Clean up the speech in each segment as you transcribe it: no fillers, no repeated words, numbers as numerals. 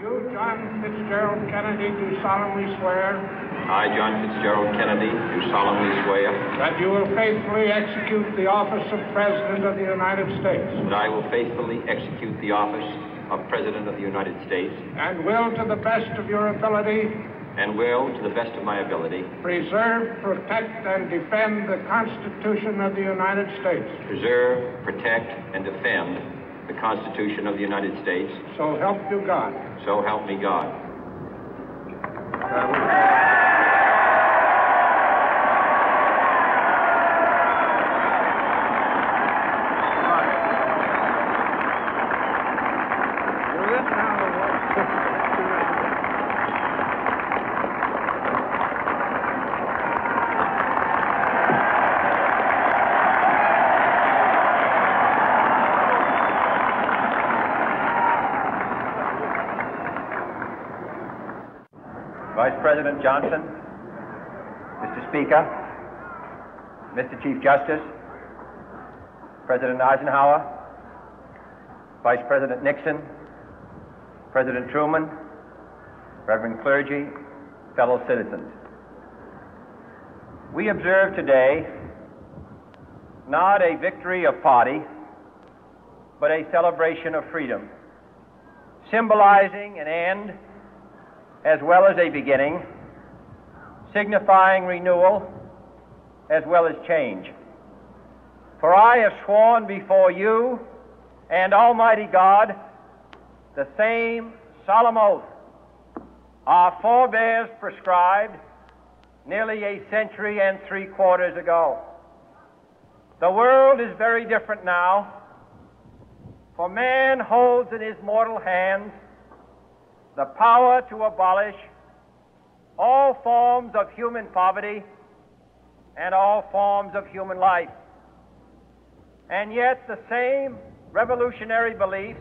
You, John Fitzgerald Kennedy, do solemnly swear. I, John Fitzgerald Kennedy, do solemnly swear. That you will faithfully execute the office of President of the United States. That I will faithfully execute the office of President of the United States. And will, to the best of your ability. And will, to the best of my ability. Preserve, protect, and defend the Constitution of the United States. Preserve, protect, and defend the Constitution of the United States. So help you God. So help me God. Vice President Johnson, Mr. Speaker, Mr. Chief Justice, President Eisenhower, Vice President Nixon, President Truman, Reverend clergy, fellow citizens. We observe today not a victory of party, but a celebration of freedom, symbolizing an end as well as a beginning, signifying renewal as well as change. For I have sworn before you and Almighty God the same solemn oath our forebears prescribed nearly a century and 3/4 ago. The world is very different now, for man holds in his mortal hands the power to abolish all forms of human poverty and all forms of human life. And yet the same revolutionary beliefs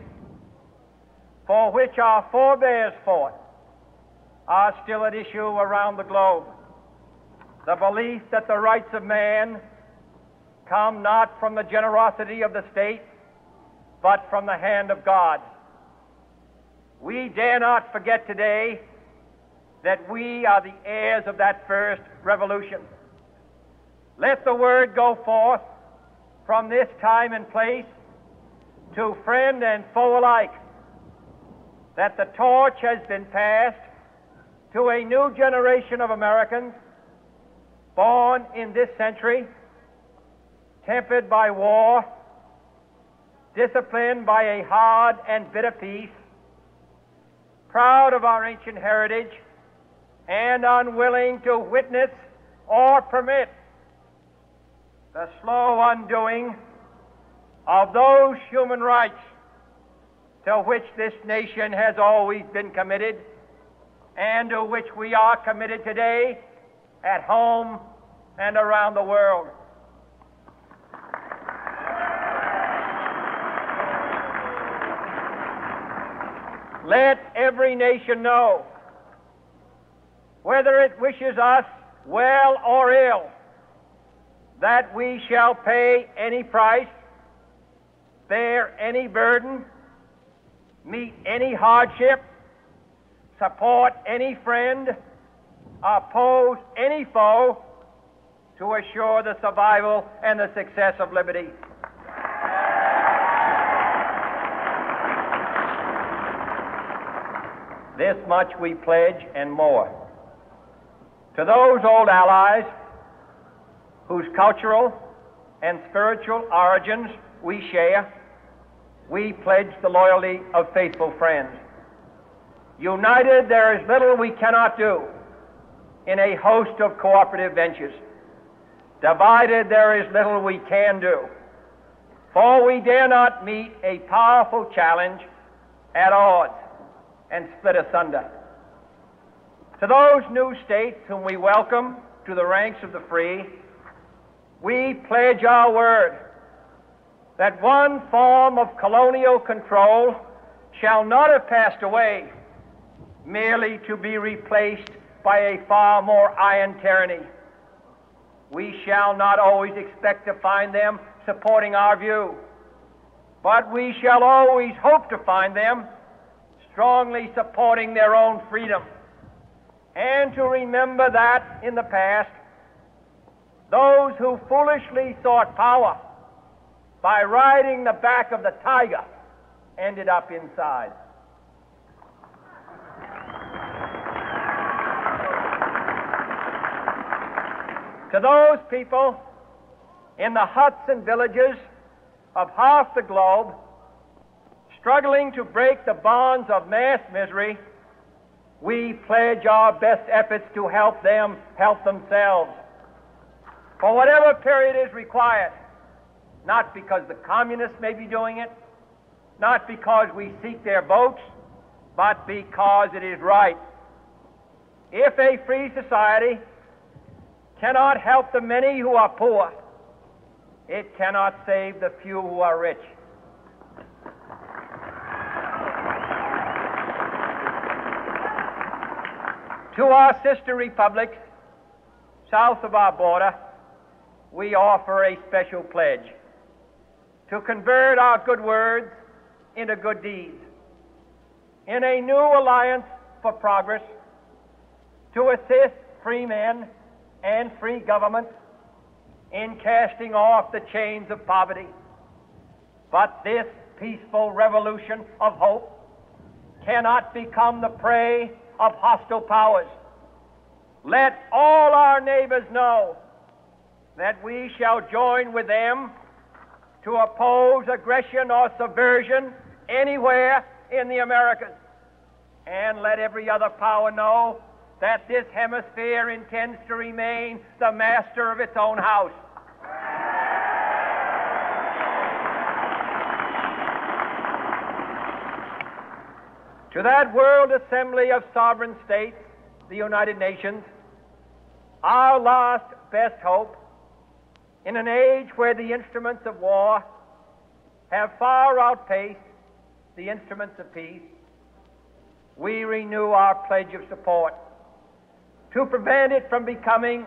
for which our forebears fought are still at issue around the globe. The belief that the rights of man come not from the generosity of the state, but from the hand of God. We dare not forget today that we are the heirs of that first revolution. Let the word go forth from this time and place to friend and foe alike that the torch has been passed to a new generation of Americans born in this century, tempered by war, disciplined by a hard and bitter peace, proud of our ancient heritage, and unwilling to witness or permit the slow undoing of those human rights to which this nation has always been committed and to which we are committed today at home and around the world. Let every nation know, whether it wishes us well or ill, that we shall pay any price, bear any burden, meet any hardship, support any friend, oppose any foe to assure the survival and the success of liberty. This much we pledge and more. To those old allies whose cultural and spiritual origins we share, we pledge the loyalty of faithful friends. United, there is little we cannot do in a host of cooperative ventures. Divided, there is little we can do, for we dare not meet a powerful challenge at odds and split asunder. To those new states whom we welcome to the ranks of the free, we pledge our word that one form of colonial control shall not have passed away merely to be replaced by a far more iron tyranny. We shall not always expect to find them supporting our view, but we shall always hope to find them strongly supporting their own freedom, and to remember that in the past, those who foolishly sought power by riding the back of the tiger ended up inside. To those people in the huts and villages of half the globe struggling to break the bonds of mass misery, we pledge our best efforts to help them help themselves for whatever period is required, not because the communists may be doing it, not because we seek their votes, but because it is right. If a free society cannot help the many who are poor, it cannot save the few who are rich. To our sister republics south of our border, we offer a special pledge to convert our good words into good deeds, in a new alliance for progress, to assist free men and free governments in casting off the chains of poverty. But this peaceful revolution of hope cannot become the prey of hostile powers. Let all our neighbors know that we shall join with them to oppose aggression or subversion anywhere in the Americas. And let every other power know that this hemisphere intends to remain the master of its own house. To that world assembly of sovereign states, the United Nations, our last best hope, in an age where the instruments of war have far outpaced the instruments of peace, we renew our pledge of support to prevent it from becoming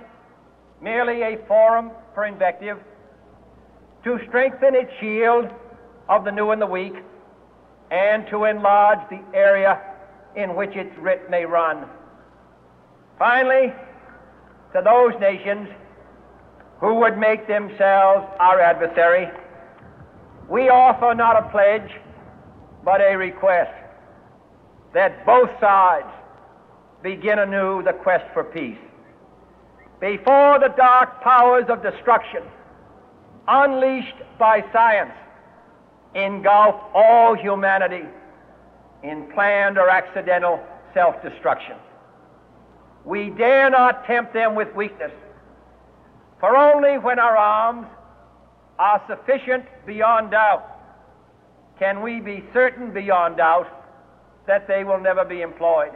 merely a forum for invective, to strengthen its shield of the new and the weak, and to enlarge the area in which its writ may run. Finally, to those nations who would make themselves our adversary, we offer not a pledge, but a request that both sides begin anew the quest for peace. Before the dark powers of destruction, unleashed by science, engulf all humanity in planned or accidental self-destruction, we dare not tempt them with weakness, for only when our arms are sufficient beyond doubt can we be certain beyond doubt that they will never be employed.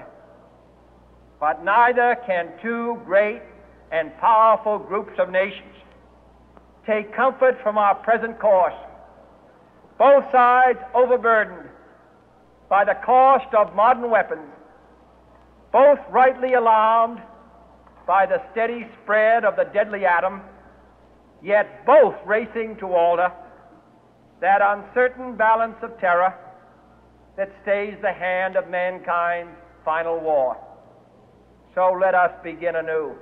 But neither can two great and powerful groups of nations take comfort from our present course, both sides overburdened by the cost of modern weapons, both rightly alarmed by the steady spread of the deadly atom, yet both racing to alter that uncertain balance of terror that stays the hand of mankind's final war. So let us begin anew,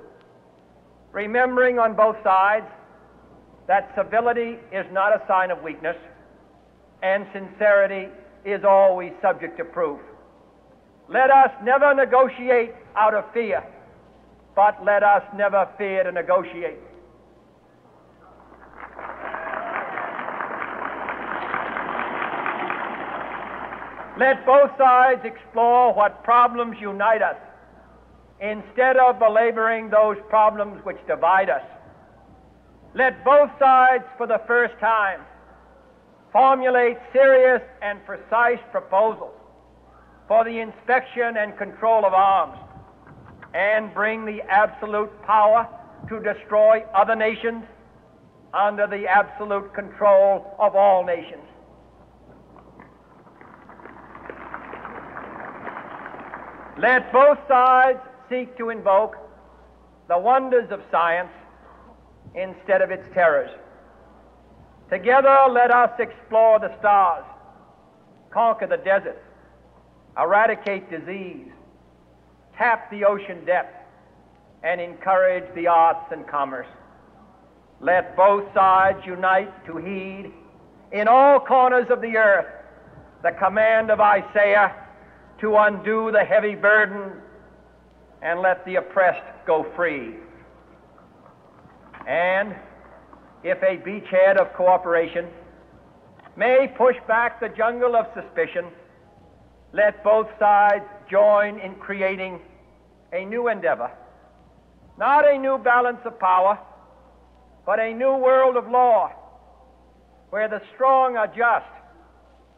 remembering on both sides that civility is not a sign of weakness, and sincerity is always subject to proof. Let us never negotiate out of fear, but let us never fear to negotiate. Let both sides explore what problems unite us, instead of belaboring those problems which divide us. Let both sides, for the first time, formulate serious and precise proposals for the inspection and control of arms, and bring the absolute power to destroy other nations under the absolute control of all nations. Let both sides seek to invoke the wonders of science instead of its terrors. Together, let us explore the stars, conquer the deserts, eradicate disease, tap the ocean depth, and encourage the arts and commerce. Let both sides unite to heed in all corners of the earth the command of Isaiah to undo the heavy burden and let the oppressed go free. And if a beachhead of cooperation may push back the jungle of suspicion, let both sides join in creating a new endeavor, not a new balance of power, but a new world of law, where the strong are just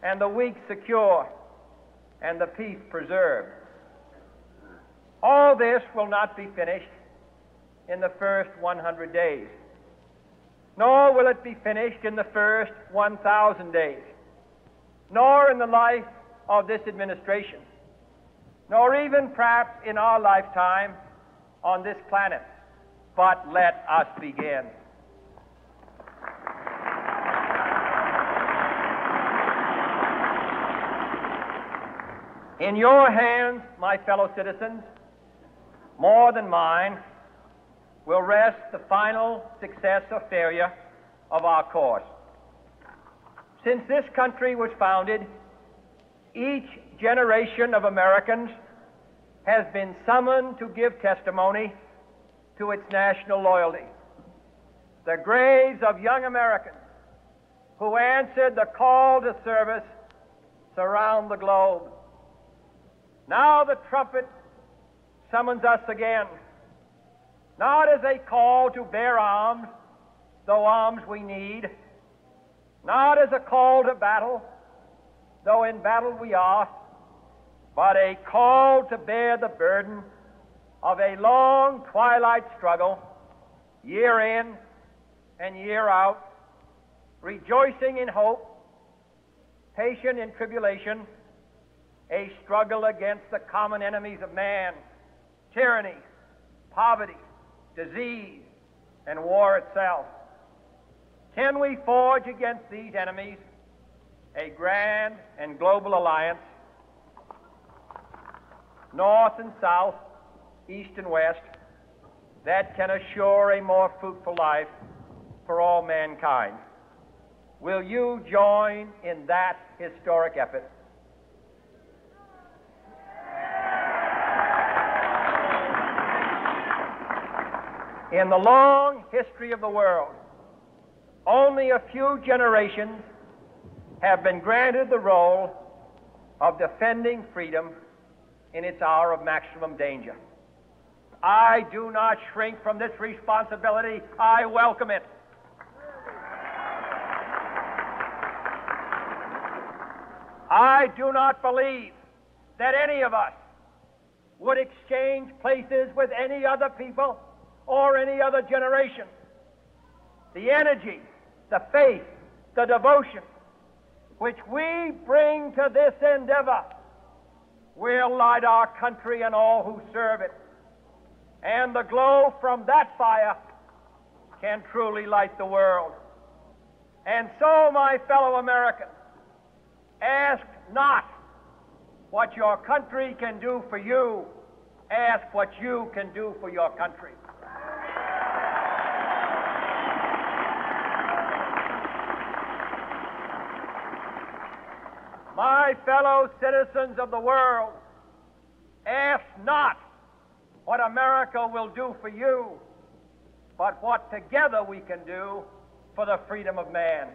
and the weak secure and the peace preserved. All this will not be finished in the first 100 days, nor will it be finished in the first 1,000 days, nor in the life of this administration, nor even perhaps in our lifetime on this planet. But let us begin. In your hands, my fellow citizens, more than mine, will rest the final success or failure of our course. Since this country was founded, each generation of Americans has been summoned to give testimony to its national loyalty. The graves of young Americans who answered the call to service surround the globe. Now the trumpet summons us again, not as a call to bear arms, though arms we need, not as a call to battle, though in battle we are, but a call to bear the burden of a long twilight struggle, year in and year out, rejoicing in hope, patient in tribulation, a struggle against the common enemies of man, tyranny, poverty, disease, and war itself. Can we forge against these enemies a grand and global alliance, north and south, east and west, that can assure a more fruitful life for all mankind? Will you join in that historic effort? In the long history of the world, only a few generations have been granted the role of defending freedom in its hour of maximum danger. I do not shrink from this responsibility. I welcome it. I do not believe that any of us would exchange places with any other people or any other generation. The energy, the faith, the devotion which we bring to this endeavor will light our country and all who serve it. And the glow from that fire can truly light the world. And so, my fellow Americans, ask not what your country can do for you, ask what you can do for your country. My fellow citizens of the world, ask not what America will do for you, but what together we can do for the freedom of man.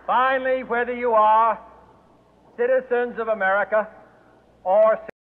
Finally, whether you are citizens of America or